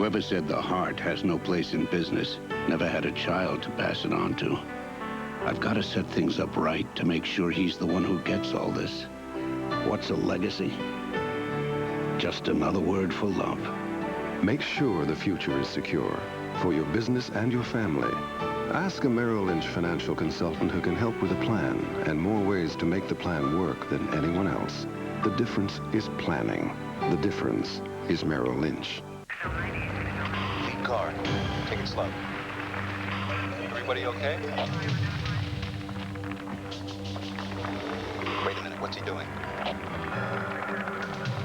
Whoever said the heart has no place in business never had a child to pass it on to. I've got to set things up right to make sure he's the one who gets all this. What's a legacy? Just another word for love. Make sure the future is secure for your business and your family. Ask a Merrill Lynch financial consultant who can help with a plan and more ways to make the plan work than anyone else. The difference is planning. The difference is Merrill Lynch. Lead car. Take it slow. Everybody okay? Wait a minute, what's he doing?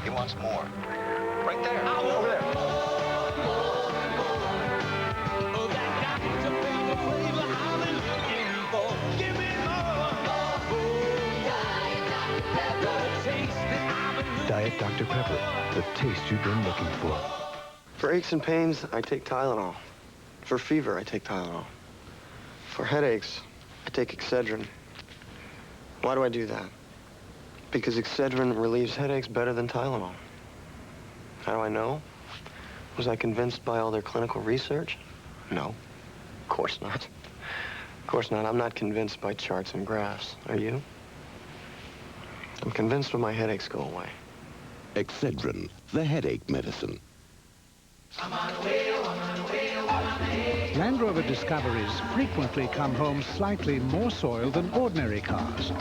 He wants more. Right there. Over there. Diet Dr. Pepper, the taste you've been looking for. For aches and pains, I take Tylenol. For fever, I take Tylenol. For headaches, I take Excedrin. Why do I do that? Because Excedrin relieves headaches better than Tylenol. How do I know? Was I convinced by all their clinical research? No, of course not. Of course not. I'm not convinced by charts and graphs. Are you? I'm convinced when my headaches go away. Excedrin, the headache medicine. Land Rover Discoveries frequently come home slightly more soiled than ordinary cars.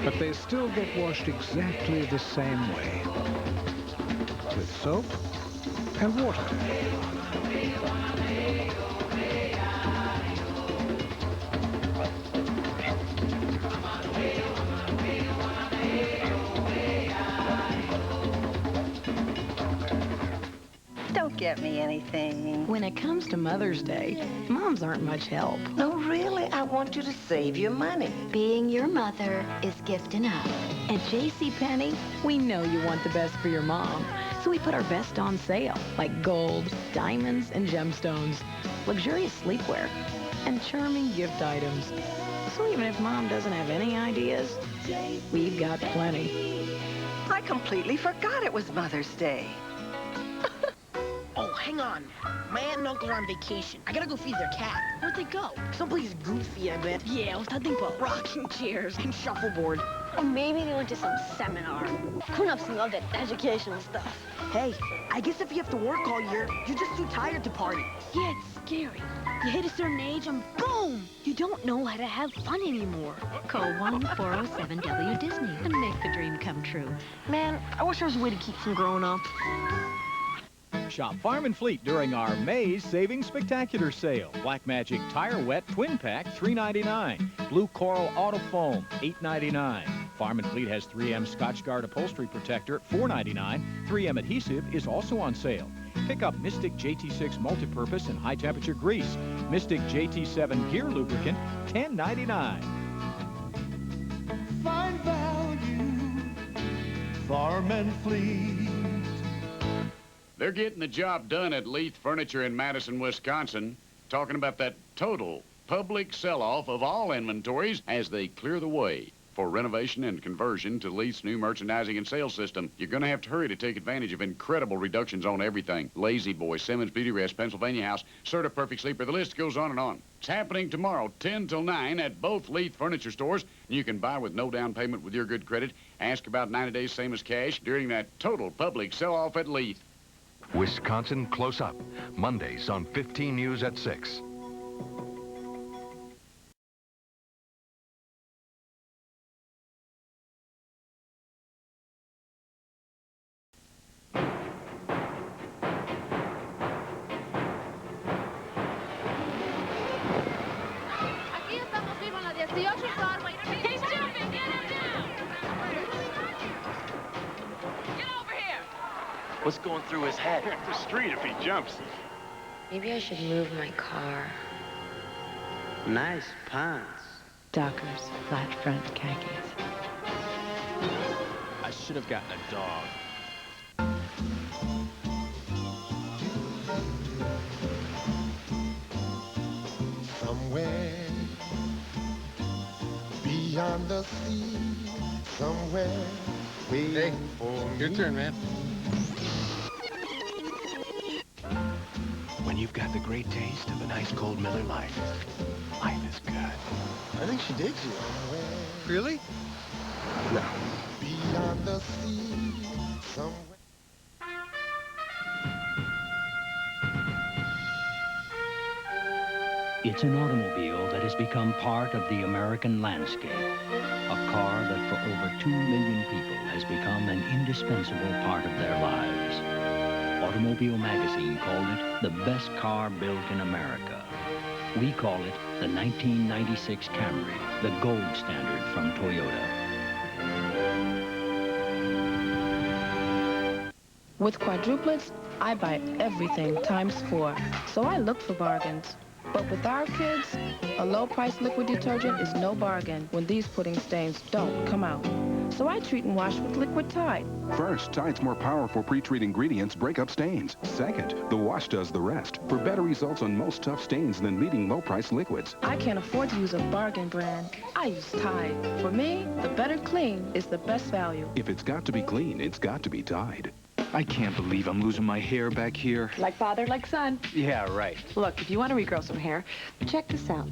But they still get washed exactly the same way. With soap and water. Don't get me anything. When it comes to Mother's Day, moms aren't much help. No, really, I want you to save your money. Being your mother is gift enough. At JCPenney, we know you want the best for your mom. So we put our best on sale, like gold, diamonds, and gemstones, luxurious sleepwear, and charming gift items. So even if mom doesn't have any ideas, we've got plenty. I completely forgot it was Mother's Day. Oh, hang on. My aunt and uncle are on vacation. I gotta go feed their cat. Where'd they go? Someplace goofy, I bet. Yeah, what's that thing for? Rocking chairs and shuffleboard. Or maybe they went to some seminar. Grown-ups love that educational stuff. Hey, I guess if you have to work all year, you're just too tired to party. Yeah, it's scary. You hit a certain age and boom! You don't know how to have fun anymore. Call 1-407-W-DISNEY and make the dream come true. Man, I wish there was a way to keep from growing up. Shop Farm and Fleet during our May's Savings Spectacular Sale. Black Magic Tire Wet Twin Pack, $3.99. Blue Coral Auto Foam, $8.99. Farm and Fleet has 3M Scotchgard Upholstery Protector, $4.99. 3M Adhesive is also on sale. Pick up Mystic JT6 Multipurpose and High Temperature Grease. Mystic JT7 Gear Lubricant, $10.99. Find value, Farm and Fleet. They're getting the job done at Leith Furniture in Madison, Wisconsin, talking about that total public sell-off of all inventories as they clear the way for renovation and conversion to Leith's new merchandising and sales system. You're going to have to hurry to take advantage of incredible reductions on everything. Lazy Boy, Simmons Beauty Rest, Pennsylvania House, Serta Perfect Sleeper. The list goes on and on. It's happening tomorrow, 10 till 9 at both Leith Furniture stores. You can buy with no down payment with your good credit. Ask about 90 days, same as cash, during that total public sell-off at Leith. Wisconsin Close Up, Mondays on 15 News at 6. Aquí estamos vivos en la 18 Broadway. He's jumping! Get him down! Get over here! What's going through his head? The street if he jumps. Maybe I should move my car. Nice pants. Dockers, flat front khakis. I should have gotten a dog. Somewhere beyond the sea, somewhere waiting for me. Your turn, man. when you've got the great taste of a nice cold Miller Lite. Life is good. I think she digs you. Really? No. Beyond the sea, somewhere. It's an automobile that has become part of the American landscape. A car that for over 2 million people has become an indispensable part of their lives. Automobile Magazine called it the best car built in America. We call it the 1996 Camry, the gold standard from Toyota. With quadruplets, I buy everything ×4, so I look for bargains. But with our kids, a low-price liquid detergent is no bargain when these pudding stains don't come out. So I treat and wash with Liquid Tide. First, Tide's more powerful pre-treat ingredients break up stains. Second, the wash does the rest for better results on most tough stains than leading low-price liquids. I can't afford to use a bargain brand. I use Tide. For me, the better clean is the best value. If it's got to be clean, it's got to be Tide. I can't believe I'm losing my hair back here. Like father, like son. Yeah, right. Look, if you want to regrow some hair, check this out.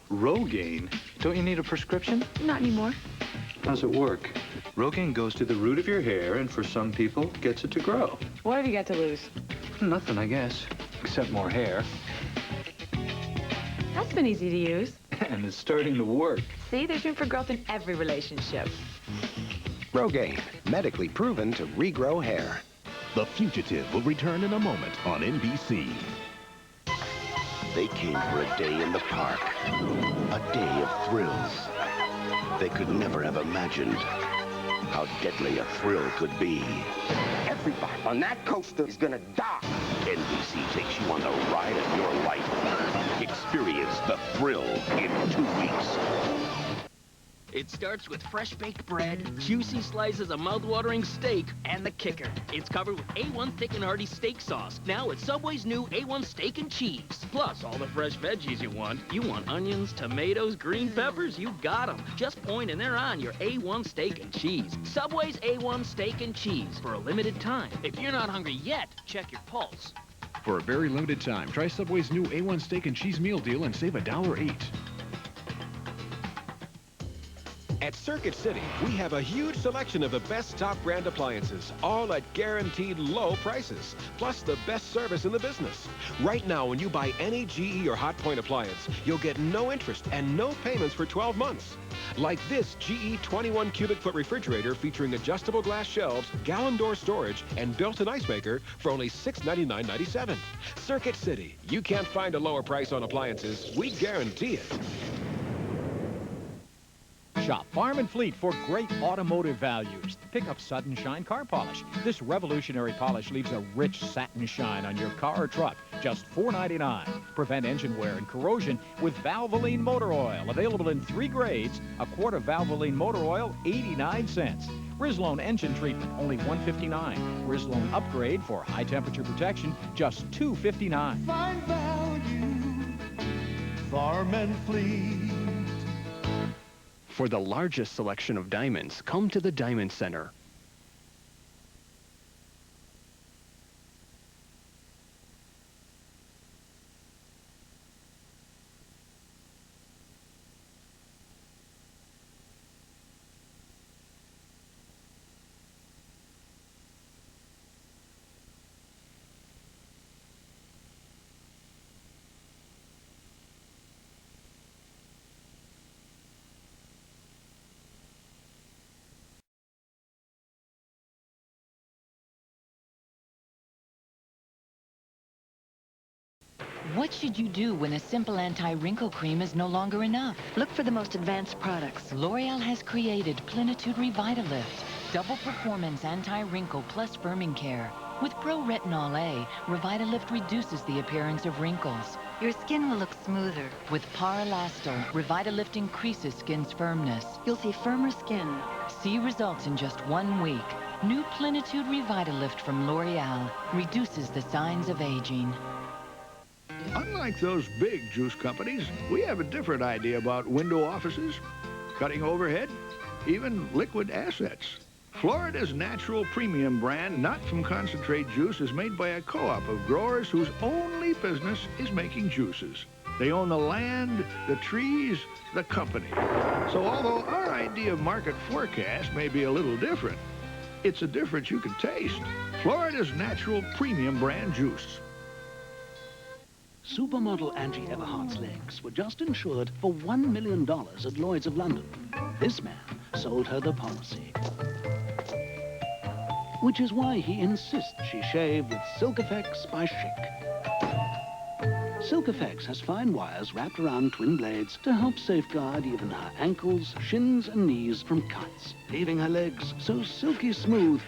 Rogaine? Don't you need a prescription? Not anymore. How's it work? Rogaine goes to the root of your hair, and for some people, gets it to grow. What have you got to lose? Nothing, I guess, except more hair. That's been easy to use. And it's starting to work. See, there's room for growth in every relationship. Rogaine, medically proven to regrow hair. The Fugitive will return in a moment on NBC. They came for a day in the park, a day of thrills. They could never have imagined how deadly a thrill could be. Everybody on that coaster is gonna die. NBC takes you on the ride of your life. Experience the thrill in 2 weeks. It starts with fresh baked bread, juicy slices of mouth-watering steak, and the kicker. It's covered with A1 thick and hearty steak sauce. Now it's Subway's new A1 steak and cheese. Plus all the fresh veggies you want. You want onions, tomatoes, green peppers, you got them. Just point and they're on your A1 steak and cheese. Subway's A1 steak and cheese for a limited time. If you're not hungry yet, check your pulse. For a very limited time, try Subway's new A1 steak and cheese meal deal and save $1.08. At Circuit City, we have a huge selection of the best top brand appliances, all at guaranteed low prices, plus the best service in the business. Right now, when you buy any GE or Hotpoint appliance, you'll get no interest and no payments for 12 months. Like this GE 21 cubic foot refrigerator featuring adjustable glass shelves, gallon door storage, and built-in ice maker for only $699.97. Circuit City, you can't find a lower price on appliances. We guarantee it. Shop Farm and Fleet for great automotive values. Pick up Sudden Shine Car Polish. This revolutionary polish leaves a rich satin shine on your car or truck. Just $4.99. Prevent engine wear and corrosion with Valvoline Motor Oil. Available in 3 grades. A quart of Valvoline Motor Oil, 89 cents. Rizlone engine treatment, only $1.59. Rizlone upgrade for high temperature protection, just $2.59. Find value, Farm and Fleet. For the largest selection of diamonds, come to the Diamond Center. What should you do when a simple anti-wrinkle cream is no longer enough? Look for the most advanced products. L'Oreal has created Plenitude Revitalift, double performance anti-wrinkle plus firming care. With Pro-Retinol A, Revitalift reduces the appearance of wrinkles. Your skin will look smoother. With Paralasto, Revitalift increases skin's firmness. You'll see firmer skin. See results in just 1 week. New Plenitude Revitalift from L'Oreal reduces the signs of aging. Unlike those big juice companies, we have a different idea about window offices, cutting overhead, even liquid assets. Florida's natural premium brand, not from concentrate juice, is made by a co-op of growers whose only business is making juices. They own the land, the trees, the company. So although our idea of market forecast may be a little different, it's a difference you can taste. Florida's natural premium brand juice. Supermodel Angie Everhart's legs were just insured for $1 million at Lloyd's of London. This man sold her the policy, which is why he insists she shave with Silk Effects by Schick. Silk Effects has fine wires wrapped around twin blades to help safeguard even her ankles, shins, and knees from cuts, leaving her legs so silky smooth.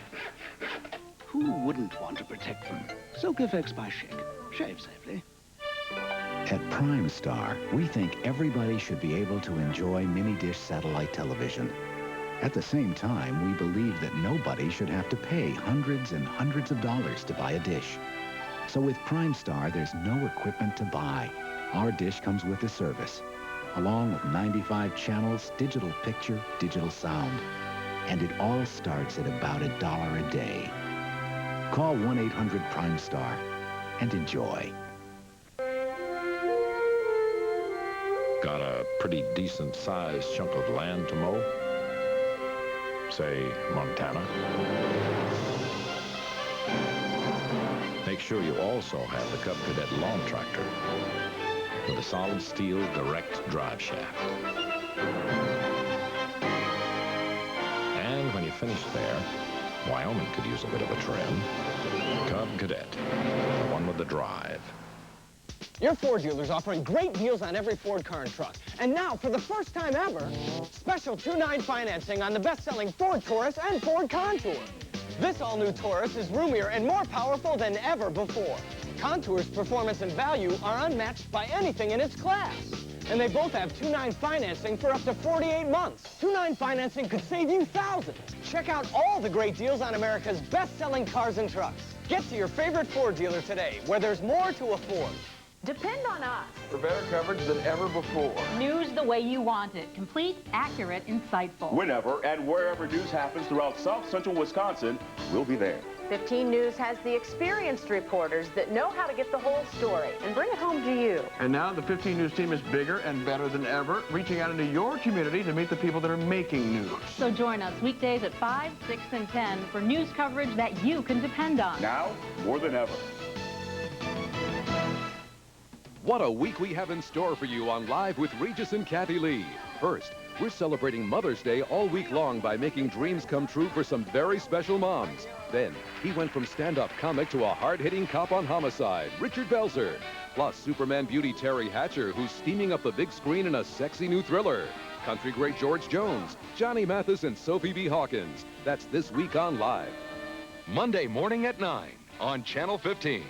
Who wouldn't want to protect them? Silk Effects by Schick. Shave safely. At Prime Star, we think everybody should be able to enjoy mini-dish satellite television. At the same time, we believe that nobody should have to pay hundreds and hundreds of dollars to buy a dish. So with Prime Star, there's no equipment to buy. Our dish comes with the service, along with 95 channels, digital picture, digital sound. And it all starts at about $1 a day. Call 1-800-PRIME-STAR and enjoy. Got a pretty decent-sized chunk of land to mow? Say, Montana? Make sure you also have the Cub Cadet lawn tractor with a solid steel direct drive shaft. And when you finish there, Wyoming could use a bit of a trim. Cub Cadet, the one with the drive. Your Ford dealer's offering great deals on every Ford car and truck. And now, for the first time ever, special 2-9 financing on the best-selling Ford Taurus and Ford Contour. This all-new Taurus is roomier and more powerful than ever before. Contour's performance and value are unmatched by anything in its class. And they both have 2-9 financing for up to 48 months. 2-9 financing could save you thousands. Check out all the great deals on America's best-selling cars and trucks. Get to your favorite Ford dealer today, where there's more to afford. Depend on us. For better coverage than ever before. News the way you want it. Complete, accurate, insightful. Whenever and wherever news happens throughout South Central Wisconsin, we'll be there. 15 News has the experienced reporters that know how to get the whole story and bring it home to you. And now the 15 News team is bigger and better than ever, reaching out into your community to meet the people that are making news. So join us weekdays at 5, 6, and 10 for news coverage that you can depend on. Now, more than ever. What a week we have in store for you on Live with Regis and Kathy Lee. First, we're celebrating Mother's Day all week long by making dreams come true for some very special moms. Then, he went from stand-up comic to a hard-hitting cop on Homicide, Richard Belzer. Plus, Superman beauty Terry Hatcher, who's steaming up the big screen in a sexy new thriller. Country great George Jones, Johnny Mathis, and Sophie B. Hawkins. That's this week on Live. Monday morning at 9 on Channel 15.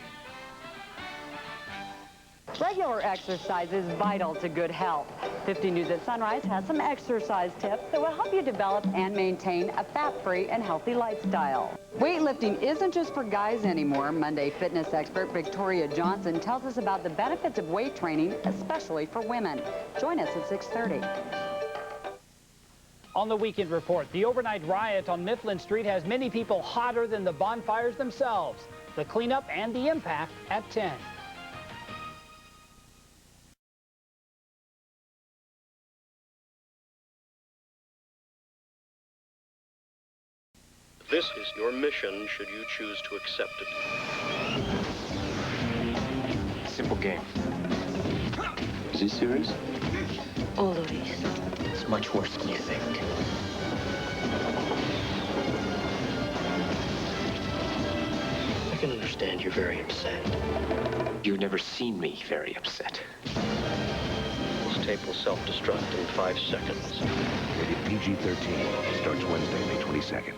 Regular exercise is vital to good health. 15 News at Sunrise has some exercise tips that will help you develop and maintain a fat-free and healthy lifestyle. Weightlifting isn't just for guys anymore. Monday fitness expert Victoria Johnson tells us about the benefits of weight training, especially for women. Join us at 6:30. On the Weekend Report, the overnight riot on Mifflin Street has many people hotter than the bonfires themselves. The cleanup and the impact at 10. This is your mission should you choose to accept it. Simple game. Is he serious? Always. It's much worse than you think. I can understand you're very upset. You've never seen me very upset. This tape will self-destruct in 5 seconds. Rated PG-13. Starts Wednesday, May 22nd.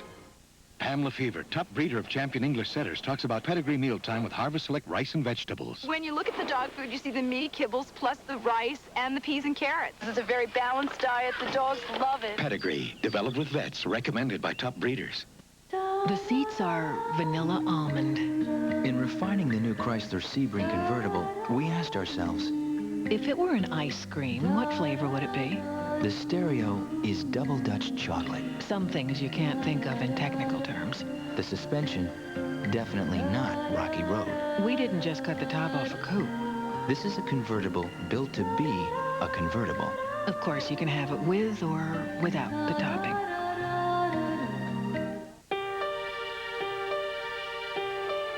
Pam Lefevre, top breeder of champion English setters, talks about pedigree mealtime with Harvest Select rice and vegetables. When you look at the dog food, you see the meat kibbles plus the rice and the peas and carrots. It's a very balanced diet. The dogs love it. Pedigree, developed with vets, recommended by top breeders. The seats are vanilla almond. In refining the new Chrysler Sebring convertible, we asked ourselves, If it were an ice cream, what flavor would it be? The stereo is double Dutch chocolate. Some things you can't think of in technical terms. The suspension, definitely not Rocky Road. We didn't just cut the top off a coupe. This is a convertible built to be a convertible. Of course, you can have it with or without the topping.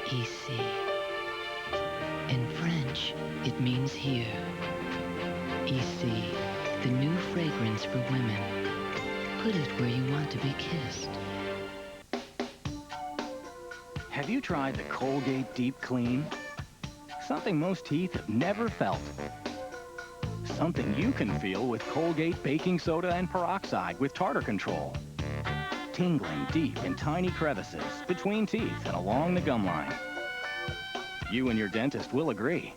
Ici. In French, it means here. Ici, the new fragrance for women. Put it where you want to be kissed. Have you tried the Colgate Deep Clean? Something most teeth have never felt. Something you can feel with Colgate baking soda and peroxide with tartar control. Tingling deep in tiny crevices between teeth and along the gum line. You and your dentist will agree.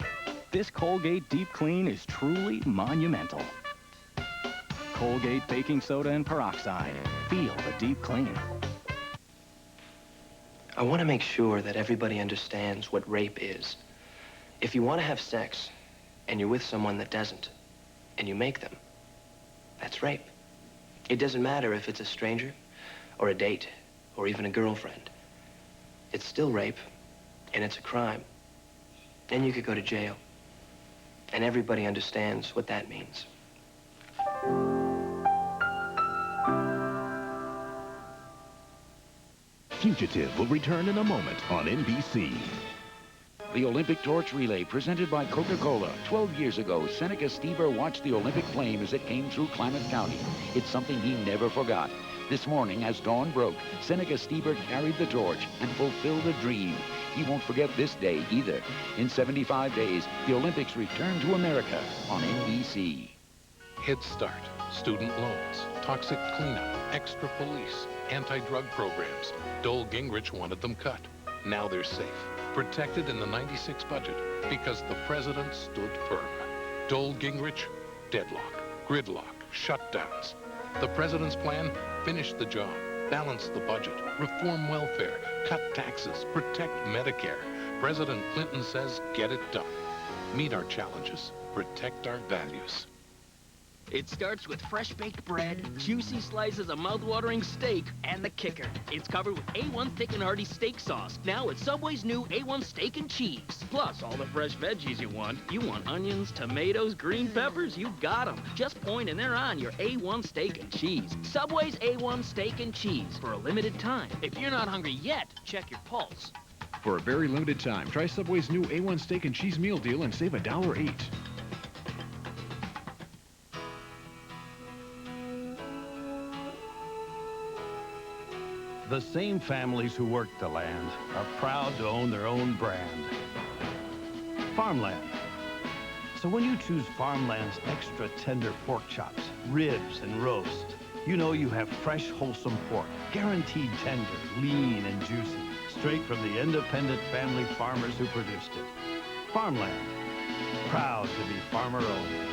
This Colgate Deep Clean is truly monumental. Colgate baking soda and peroxide. Feel the deep clean. I want to make sure that everybody understands what rape is. If you want to have sex, and you're with someone that doesn't, and you make them, that's rape. It doesn't matter if it's a stranger, or a date, or even a girlfriend. It's still rape, and it's a crime. And you could go to jail. And everybody understands what that means. Fugitive will return in a moment on NBC. The Olympic Torch Relay presented by Coca-Cola. 12 years ago, Seneca Steber watched the Olympic flame as it came through Klamath County. It's something he never forgot. This morning, as dawn broke, Seneca Steber carried the torch and fulfilled a dream. He won't forget this day either. In 75 days, the Olympics return to America on NBC. Head Start, student loans, toxic cleanup, extra police, anti-drug programs. Dole Gingrich wanted them cut. Now they're safe, protected in the '96 budget because the president stood firm. Dole Gingrich, deadlock, gridlock, shutdowns. The president's plan, finish the job, balance the budget, reform welfare, cut taxes, protect Medicare. President Clinton says, get it done. Meet our challenges, protect our values. It starts with fresh baked bread, juicy slices of mouth-watering steak, and the kicker. It's covered with A1 thick and hearty steak sauce. Now it's Subway's new A1 steak and cheese. Plus all the fresh veggies you want. You want onions, tomatoes, green peppers, you got them. Just point and they're on your A1 steak and cheese. Subway's A1 steak and cheese for a limited time. If you're not hungry yet, check your pulse. For a very limited time, try Subway's new A1 steak and cheese meal deal and save $1.08. The same families who work the land are proud to own their own brand. Farmland. So when you choose Farmland's extra tender pork chops, ribs, and roast, you know you have fresh, wholesome pork, guaranteed tender, lean, and juicy, straight from the independent family farmers who produced it. Farmland. Proud to be farmer-owned.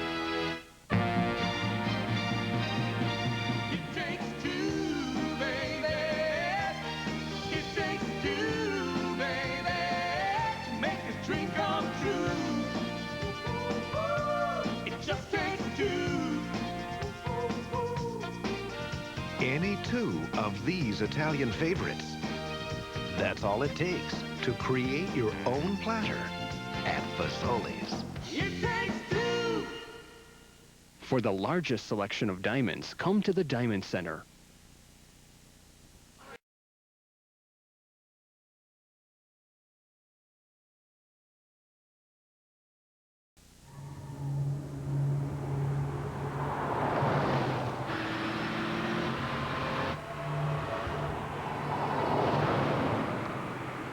Any two of these Italian favorites. That's all it takes to create your own platter at Fasoli's. It takes two. For the largest selection of diamonds, come to the Diamond Center.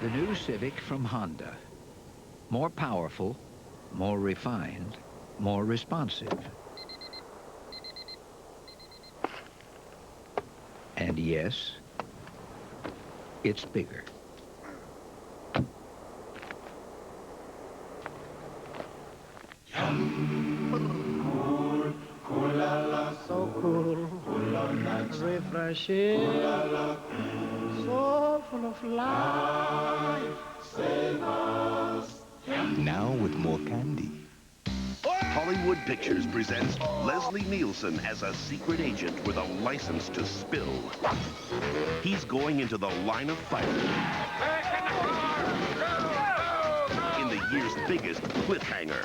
The new Civic from Honda. More powerful, more refined, more responsive. And yes, it's bigger. So cool, refreshing, so full of life. Save us. Now with more candy. Hollywood Pictures presents Leslie Nielsen as a secret agent with a license to spill. He's going into the line of fire in the year's biggest cliffhanger.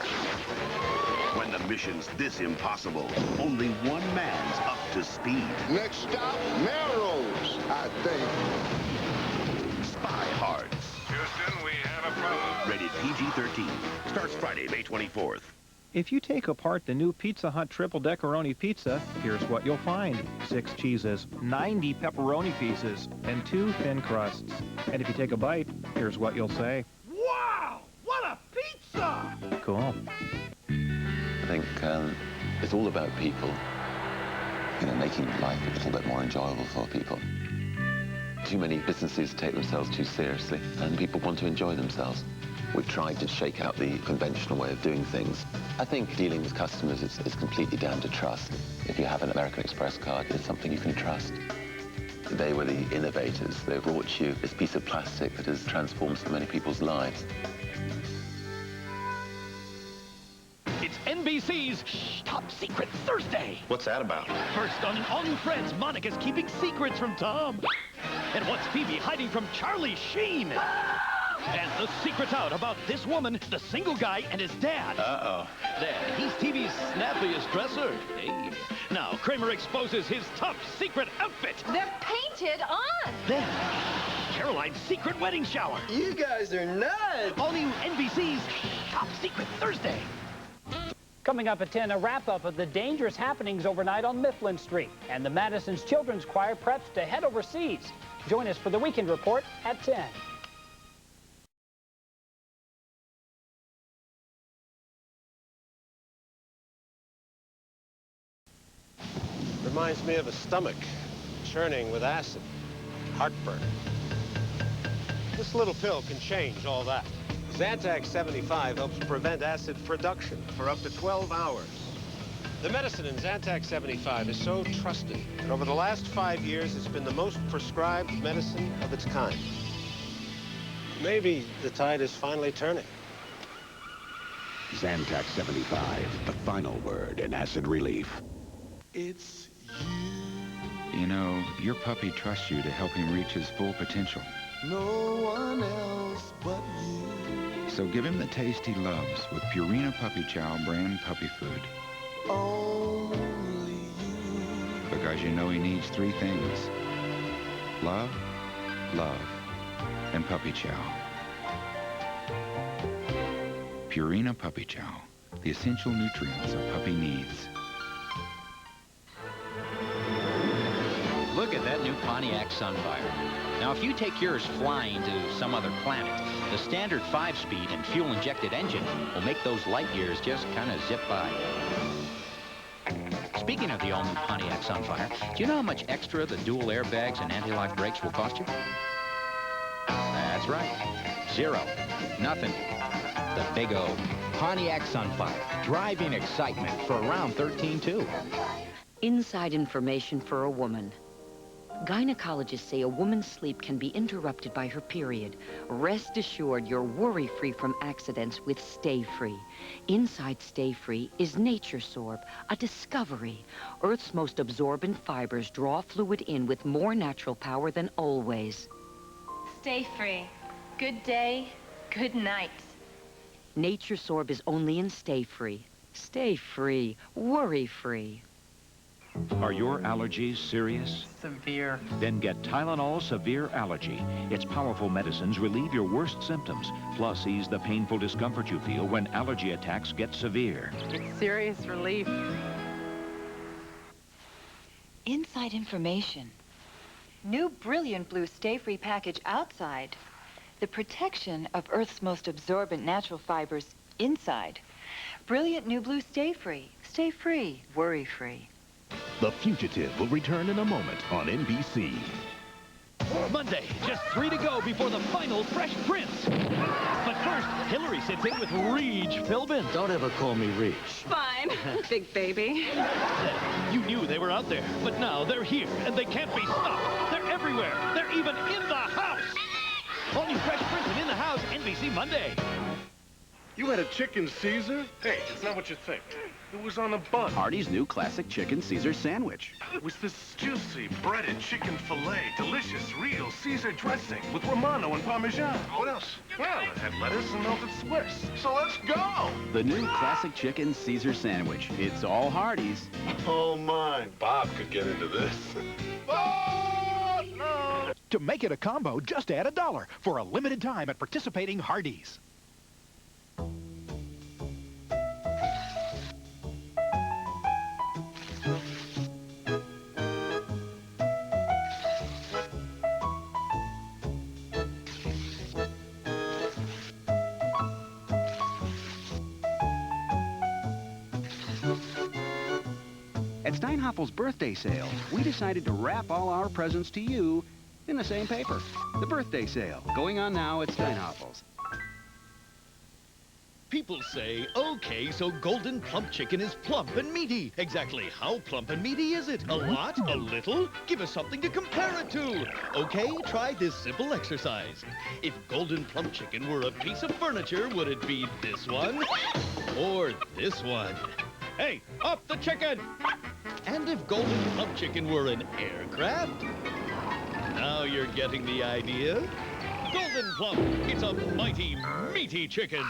When the mission's this impossible, only one man's up to speed. Next stop, Melrose, I think. Spy Hard. Houston, we have a problem. Rated PG-13. Starts Friday, May 24th. If you take apart the new Pizza Hut Triple Deckeroni Pizza, here's what you'll find. 6 cheeses, 90 pepperoni pieces, and 2 thin crusts. And if you take a bite, here's what you'll say. Wow! What a pizza! Cool. I think it's all about people, making life a little bit more enjoyable for people. Too many businesses take themselves too seriously, and people want to enjoy themselves. We've tried to shake out the conventional way of doing things. I think dealing with customers is completely down to trust. If you have an American Express card, it's something you can trust. They were the innovators. They brought you this piece of plastic that has transformed so many people's lives. It's NBC's Top Secret Thursday. What's that about? First on all-new Friends, Monica's keeping secrets from Tom. And what's Phoebe hiding from Charlie Sheen? And the secret's out about this woman, the single guy, and his dad. Uh-oh. Then he's TV's snappiest dresser. Hey. Now Kramer exposes his top secret outfit. They're painted on. Then Caroline's secret wedding shower. You guys are nuts. All new NBC's Top Secret Thursday. Coming up at 10, a wrap-up of the dangerous happenings overnight on Mifflin Street. And the Madison's Children's Choir preps to head overseas. Join us for the Weekend Report at 10. Reminds me of a stomach churning with acid, heartburn. This little pill can change all that. Zantac 75 helps prevent acid production for up to 12 hours. The medicine in Zantac 75 is so trusted that over the last 5 years, it's been the most prescribed medicine of its kind. Maybe the tide is finally turning. Zantac 75, the final word in acid relief. It's you know, your puppy trusts you to help him reach his full potential. no one else but you. So give him the taste he loves with Purina Puppy Chow brand puppy food. Only you. Because you know he needs 3 things. Love, love, and puppy chow. Purina Puppy Chow, the essential nutrients a puppy needs. Look at that new Pontiac Sunfire. Now, if you take yours flying to some other planet, the standard 5-speed and fuel-injected engine will make those light years just kind of zip by. Speaking of the all-new Pontiac Sunfire, do you know how much extra the dual airbags and anti-lock brakes will cost you? That's right. 0. Nothing. The big O. Pontiac Sunfire. Driving excitement for around $13,200. Inside information for a woman. Gynecologists say a woman's sleep can be interrupted by her period. Rest assured you're worry-free from accidents with Stay Free. Inside Stay Free is NatureSorb, a discovery. Earth's most absorbent fibers draw fluid in with more natural power than always. Stay free. Good day, good night. NatureSorb is only in Stay Free. Stay free, worry-free. Are your allergies serious? Severe. Then get Tylenol Severe Allergy. Its powerful medicines relieve your worst symptoms, plus ease the painful discomfort you feel when allergy attacks get severe. It's serious relief. Inside information. New Brilliant Blue Stay Free package outside. The protection of Earth's most absorbent natural fibers inside. Brilliant New Blue Stay Free. Stay free, worry free. The Fugitive will return in a moment on NBC. Monday, just 3 to go before the final Fresh Prince. But first, Hillary sits in with Reach Philbin. Don't ever call me Reach. Fine, big baby. You knew they were out there, but now they're here, and they can't be stopped. They're everywhere. They're even in the house. All new Fresh Prince and In the House, NBC Monday. You had a chicken Caesar? Hey, it's not what you think. It was on a bun. Hardee's new classic chicken Caesar sandwich. It was this juicy, breaded chicken filet, delicious, real Caesar dressing with Romano and Parmesan. What else? Well, it had lettuce and melted Swiss. So let's go! The new classic chicken Caesar sandwich. It's all Hardee's. Oh, my. Bob could get into this. Bob! No! To make it a combo, just add $1 for a limited time at participating Hardee's. At Steinhoffel's birthday sale, we decided to wrap all our presents to you in the same paper. The birthday sale, going on now at Steinhoffel's. People say, okay, so golden plump chicken is plump and meaty. Exactly how plump and meaty is it? A lot? A little? Give us something to compare it to. Okay, try this simple exercise. If golden plump chicken were a piece of furniture, would it be this one or this one? Hey, up the chicken! And if golden plump chicken were an aircraft? Now you're getting the idea. Golden plump, it's a mighty, meaty chicken.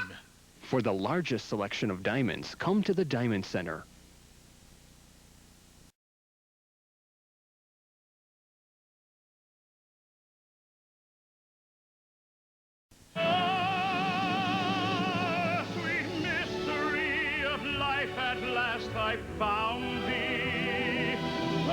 For the largest selection of diamonds, come to the Diamond Center. Sweet mystery of life, at last I found thee. I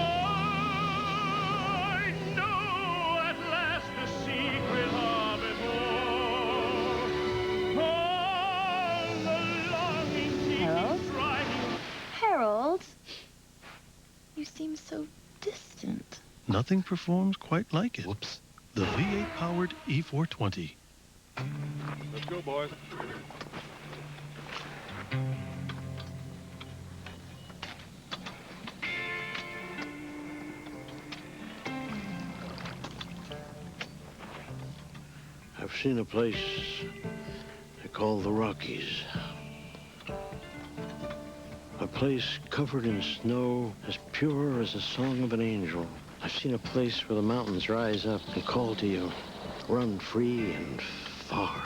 know at last the secret of it all. All the longing keeps driving. Harold, you seem so distant. Nothing performs quite like it. Whoops. The V8-powered E420. Let's go, boys. I've seen a place they call the Rockies. A place covered in snow, as pure as the song of an angel. I've seen a place where the mountains rise up and call to you, run free and far.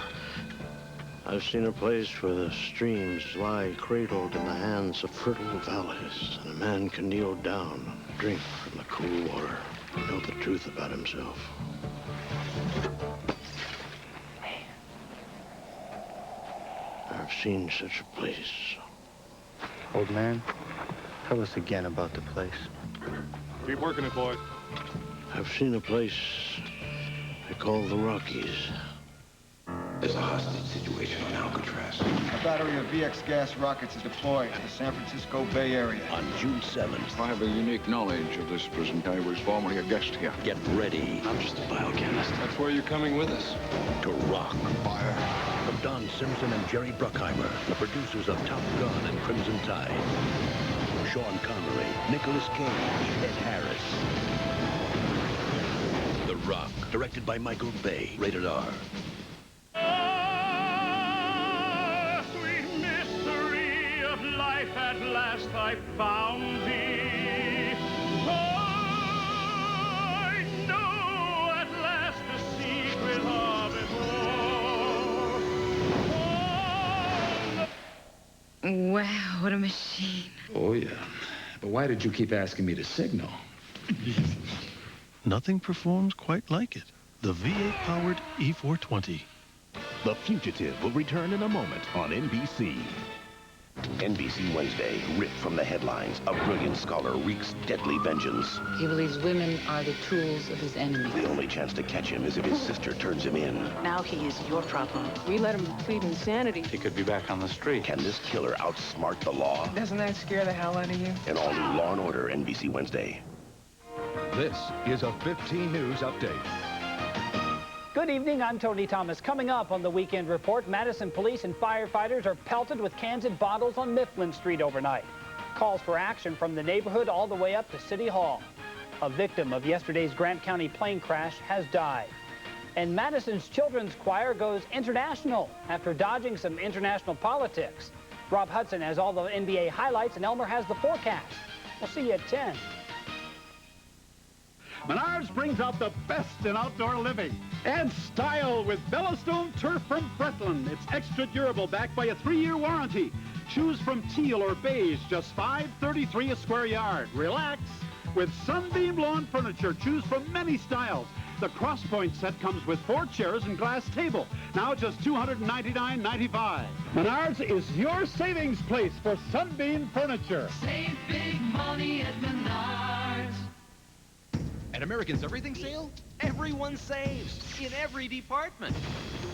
I've seen a place where the streams lie cradled in the hands of fertile valleys, and a man can kneel down and drink from the cool water and know the truth about himself. I've seen such a place. Old man, tell us again about the place. Keep working it, boys. I've seen a place they call the Rockies. There's a hostage situation on Alcatraz. A battery of VX gas rockets is deployed to the San Francisco Bay Area. On June 7th. I have a unique knowledge of this prison. I was formerly a guest here. Get ready. I'm just a biochemist. That's where you're coming with us. To rock. Fire. From Don Simpson and Jerry Bruckheimer, the producers of Top Gun and Crimson Tide. Sean Connery, Nicolas Cage, Ed Harris. The Rock, directed by Michael Bay, rated R. Sweet mystery of life, at last I found thee. I know at last the secret of it all. Wow, what a machine. Oh, yeah. But why did you keep asking me to signal? Nothing performs quite like it. The V8-powered E420. The Fugitive will return in a moment on NBC. NBC Wednesday, ripped from the headlines, a brilliant scholar wreaks deadly vengeance. He believes women are the tools of his enemy. The only chance to catch him is if his sister turns him in. Now he is your problem. We let him plead insanity. He could be back on the street. Can this killer outsmart the law? Doesn't that scare the hell out of you? An all-new Law & Order, NBC Wednesday. This is a 15 News Update. Good evening, I'm Tony Thomas. Coming up on the Weekend Report, Madison police and firefighters are pelted with cans and bottles on Mifflin Street overnight. Calls for action from the neighborhood all the way up to City Hall. A victim of yesterday's Grant County plane crash has died. And Madison's children's choir goes international after dodging some international politics. Rob Hudson has all the NBA highlights, and Elmer has the forecast. We'll see you at 10. Menards brings out the best in outdoor living and style with Bellastone Turf from Bretland. It's extra durable, backed by a 3-year warranty. Choose from teal or beige, just $5.33 a square yard. Relax. With Sunbeam Lawn Furniture, choose from many styles. The Crosspoint set comes with 4 chairs and glass table. Now just $299.95. Menards is your savings place for Sunbeam Furniture. Save big money at Menards. At American's Everything Sale, everyone saves in every department.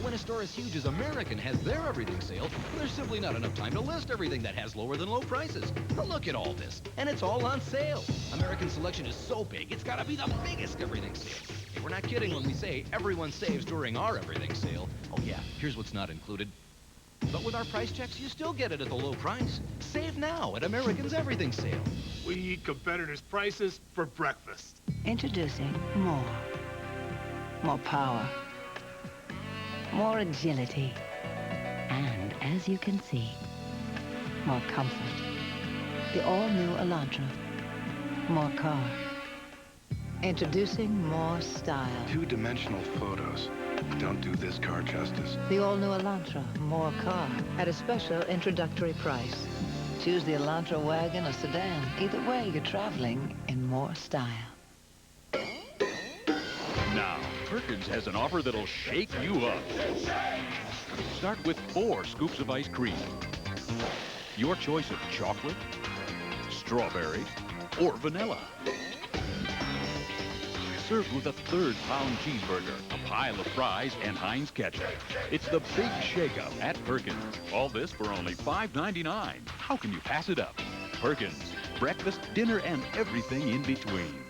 When a store as huge as American has their Everything Sale, there's simply not enough time to list everything that has lower than low prices. But look at all this, and it's all on sale. American's selection is so big, it's gotta be the biggest Everything Sale. Hey, we're not kidding when we say everyone saves during our Everything Sale. Oh yeah, here's what's not included. But with our price checks, you still get it at the low price. Save now at American's Everything Sale. We eat competitors' prices for breakfast. Introducing more. More power. More agility. And, as you can see, more comfort. The all-new Elantra. More car. Introducing more style. 2-dimensional photos don't do this car justice. The all-new Elantra, more car, at a special introductory price. Choose the Elantra wagon or sedan. Either way, you're traveling in more style. Now, Perkins has an offer that'll shake you up. Start with 4 scoops of ice cream. Your choice of chocolate, strawberry, or vanilla. Served with a 3rd-pound cheeseburger, a pile of fries, and Heinz ketchup. It's the big shake-up at Perkins. All this for only $5.99. How can you pass it up? Perkins. Breakfast, dinner, and everything in between.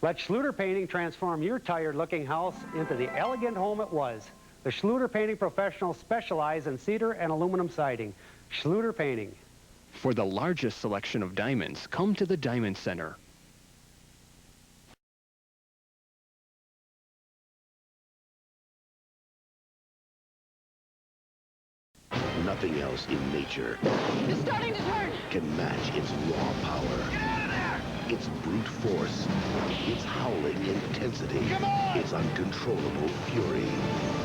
Let Schluter Painting transform your tired-looking house into the elegant home it was. The Schluter Painting professionals specialize in cedar and aluminum siding. Schluter Painting. For the largest selection of diamonds, come to the Diamond Center. Nothing else in nature It's starting to turn. can match its raw power, its brute force, its howling intensity, its uncontrollable fury.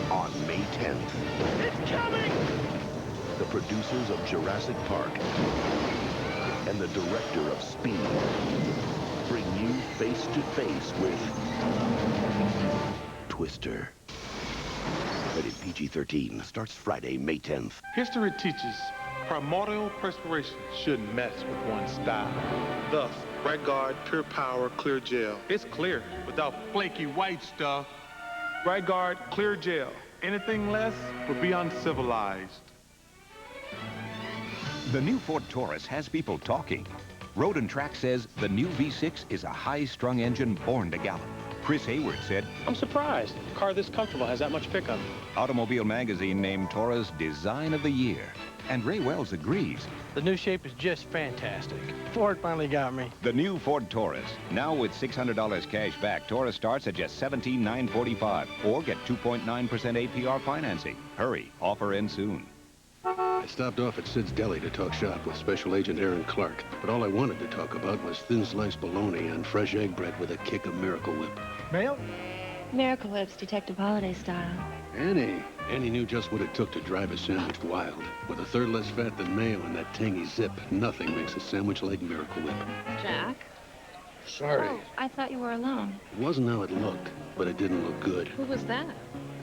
On May 10th, It's coming! the producers of Jurassic Park and the director of Speed bring you face to face with Twister. Rated PG-13. Starts Friday, May 10th. History teaches primordial perspiration shouldn't mess with one's style. Thus, Right Guard Pure Power Clear Gel. It's clear without flaky white stuff. Right Guard Clear Gel. Anything less would be uncivilized. The new Ford Taurus has people talking. Road and Track says the new V6 is a high-strung engine born to gallop. Chris Hayward said, I'm surprised. A car this comfortable has that much pickup. Automobile Magazine named Taurus Design of the Year. And Ray Wells agrees. The new shape is just fantastic. Ford finally got me. The new Ford Taurus. Now with $600 cash back, Taurus starts at just $17,945. Or get 2.9% APR financing. Hurry, offer ends soon. I stopped off at Sid's Deli to talk shop with Special Agent Aaron Clark, but all I wanted to talk about was thin-sliced bologna and fresh egg bread with a kick of Miracle Whip. Mail? Miracle Whip's Detective Holiday style. Annie knew just what it took to drive a sandwich wild. With a third less fat than mayo and that tangy zip, nothing makes a sandwich like Miracle Whip. Jack? Sorry. Oh, I thought you were alone. It wasn't how it looked, but it didn't look good. Who was that?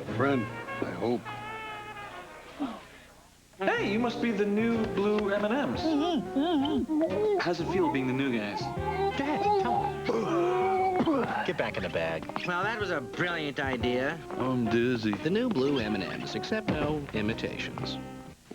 A friend, I hope. Hey, you must be the new blue M&Ms. How's it feel being the new guys? Dad, tell him. Get back in the bag. Well, that was a brilliant idea. I'm dizzy. The new blue M&Ms, except no imitations.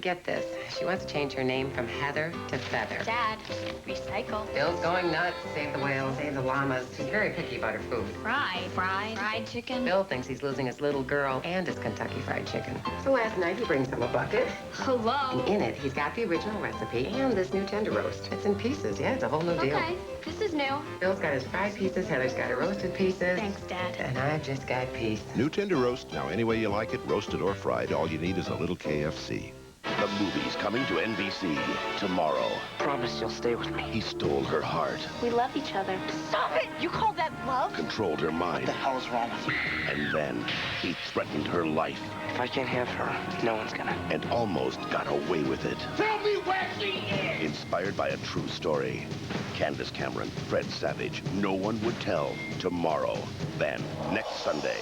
Get this. She wants to change her name from Heather to Feather. Dad, recycle. Bill's going nuts. Save the whales, save the llamas. She's very picky about her food. Fried chicken. Bill thinks he's losing his little girl and his Kentucky Fried Chicken. So last night he brings him a bucket. Hello. And in it, he's got the original recipe and this new tender roast. It's in pieces. Yeah, it's a whole new deal. Okay, this is new. Bill's got his fried pieces. Heather's got her roasted pieces. Thanks, Dad. And I've just got peace. New tender roast. Now, any way you like it, roasted or fried, all you need is a little KFC. The movie's coming to NBC tomorrow. Promise you'll stay with me. He stole her heart, We love each other. Stop it! You call that love? controlled her mind, What the hell is wrong with you? and then he threatened her life If I can't have her, no one's gonna. and almost got away with it. Tell me where she is! Inspired by a true story. Candace Cameron, Fred Savage, No One Would Tell, tomorrow. Then, next Sunday,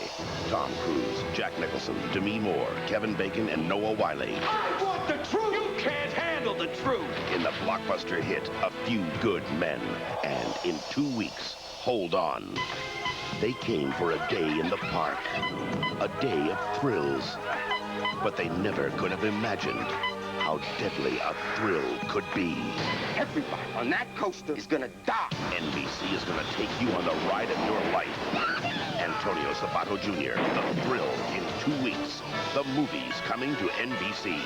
Tom Cruise, Jack Nicholson, Demi Moore, Kevin Bacon, and Noah Wyle I want the truth! You can't handle the truth! in the blockbuster hit A Few Good Men. And in 2 weeks, hold on. They came for a day in the park, a day of thrills. But they never could have imagined how deadly a thrill could be. Everybody on that coaster is gonna die. NBC is going to take you on the ride of your life. Antonio Sabato Jr., The Thrill, in 2 weeks. The movie's coming to NBC.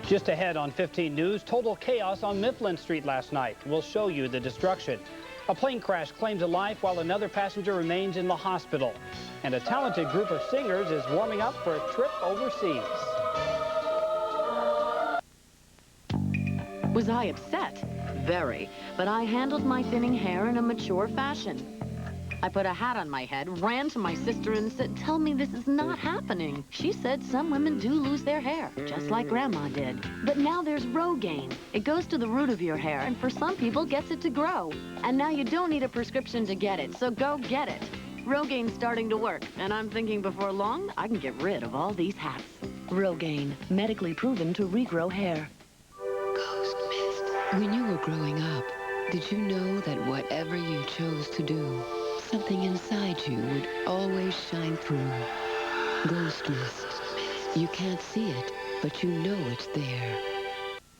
Just ahead on 15 News, total chaos on Mifflin Street last night. We'll show you the destruction. A plane crash claims a life while another passenger remains in the hospital. And a talented group of singers is warming up for a trip overseas. Was I upset? Very. But I handled my thinning hair in a mature fashion. I put a hat on my head, ran to my sister and said, "Tell me this is not happening." She said some women do lose their hair, just like Grandma did. But now there's Rogaine. It goes to the root of your hair and for some people gets it to grow. And now you don't need a prescription to get it, so go get it. Rogaine's starting to work, and I'm thinking before long I can get rid of all these hats. Rogaine, medically proven to regrow hair. When you were growing up, did you know that whatever you chose to do, something inside you would always shine through? Ghost Mist. You can't see it, but you know it's there.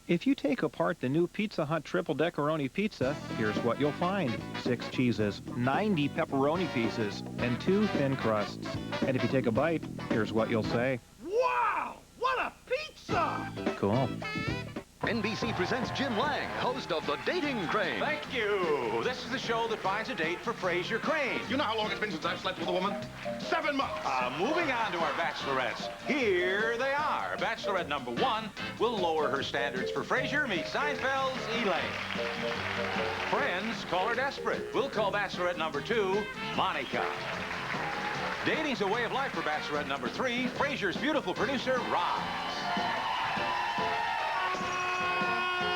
If you take apart the new Pizza Hut Triple Decker-oni Pizza, here's what you'll find. 6 cheeses, 90 pepperoni pieces, and 2 thin crusts. And if you take a bite, here's what you'll say. Wow! What a pizza! Cool. NBC presents Jim Lang, host of The Dating Crane. Thank you. This is the show that finds a date for Fraser Crane. You know how long it's been since I've slept with a woman? 7 months. Moving on to our bachelorettes. Here they are. Bachelorette number 1 will lower her standards for Fraser. Meet Seinfeld's Elaine. Friends call her desperate. We'll call Bachelorette number 2 Monica. Dating's a way of life for Bachelorette number 3, Fraser's beautiful producer, Roz.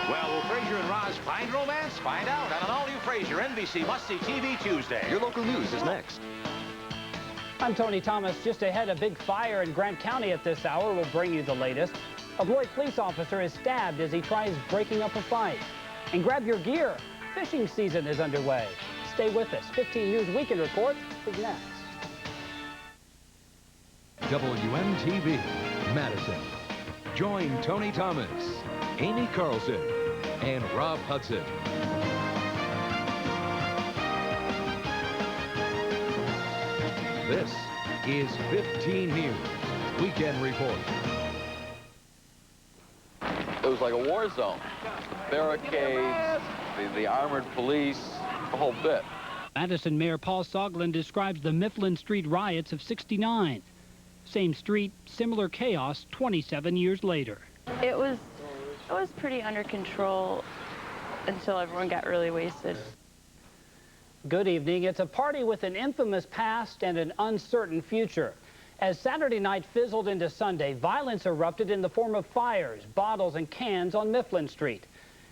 Well, will Fraser and Roz find romance? Find out on an all-new Fraser NBC Must-See TV Tuesday. Your local news is next. I'm Tony Thomas. Just ahead, a big fire in Grant County at this hour. We'll bring you the latest. A Beloit police officer is stabbed as he tries breaking up a fight. And grab your gear. Fishing season is underway. Stay with us. 15 News Weekend Report is next. WMTV, Madison. Join Tony Thomas, Amy Carlson, and Rob Hudson. This is 15 News Weekend Report. It was like a war zone. Barricades, the armored police, the whole bit. Madison Mayor Paul Soglin describes the Mifflin Street riots of '69. Same street, similar chaos 27 years later. It was pretty under control until everyone got really wasted. Good evening. It's a party with an infamous past and an uncertain future. As Saturday night fizzled into Sunday, violence erupted in the form of fires, bottles, and cans on Mifflin Street.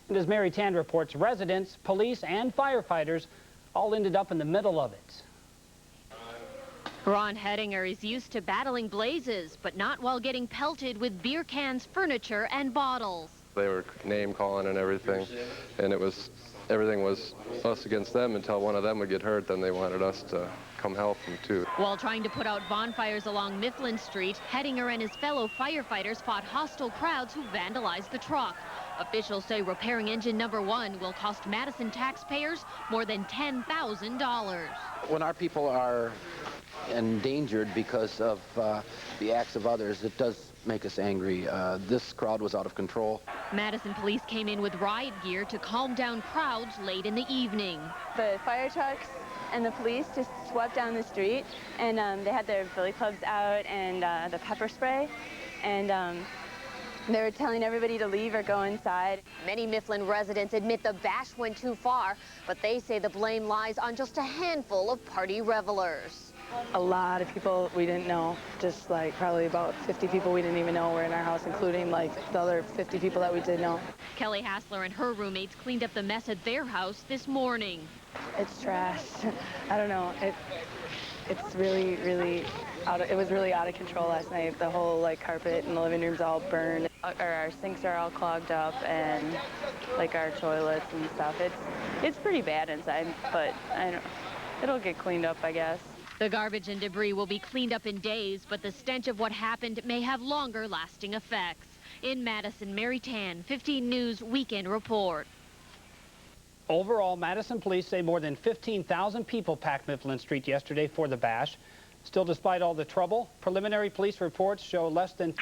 And as Mary Tan reports, residents, police, and firefighters all ended up in the middle of it. Ron Hettinger is used to battling blazes, but not while getting pelted with beer cans, furniture, and bottles. They were name calling and everything, and it was everything was us against them until one of them would get hurt. Then they wanted us to come help them, too. While trying to put out bonfires along Mifflin Street, Hettinger and his fellow firefighters fought hostile crowds who vandalized the truck. Officials say repairing engine number 1 will cost Madison taxpayers more than $10,000. When our people are endangered because of the acts of others, it does make us angry. This crowd was out of control. Madison police came in with riot gear to calm down crowds late in the evening. The fire trucks and the police just swept down the street, and they had their billy clubs out and the pepper spray, and they were telling everybody to leave or go inside. Many Mifflin residents admit the bash went too far, but they say the blame lies on just a handful of party revelers. A lot of people we didn't know, just like probably about 50 people we didn't even know were in our house, including like the other 50 people that we did know. Kelly Hassler and her roommates cleaned up the mess at their house this morning. It's trash. I don't know. It's really, really it was really out of control last night. The whole like carpet in the living room's all burned. Our sinks are all clogged up, and like our toilets and stuff. It's pretty bad inside, but it'll get cleaned up, I guess. The garbage and debris will be cleaned up in days, but the stench of what happened may have longer lasting effects. In Madison, Mary Tan, 15 News Weekend Report. Overall, Madison police say more than 15,000 people packed Mifflin Street yesterday for the bash. Still, despite all the trouble, preliminary police reports show less than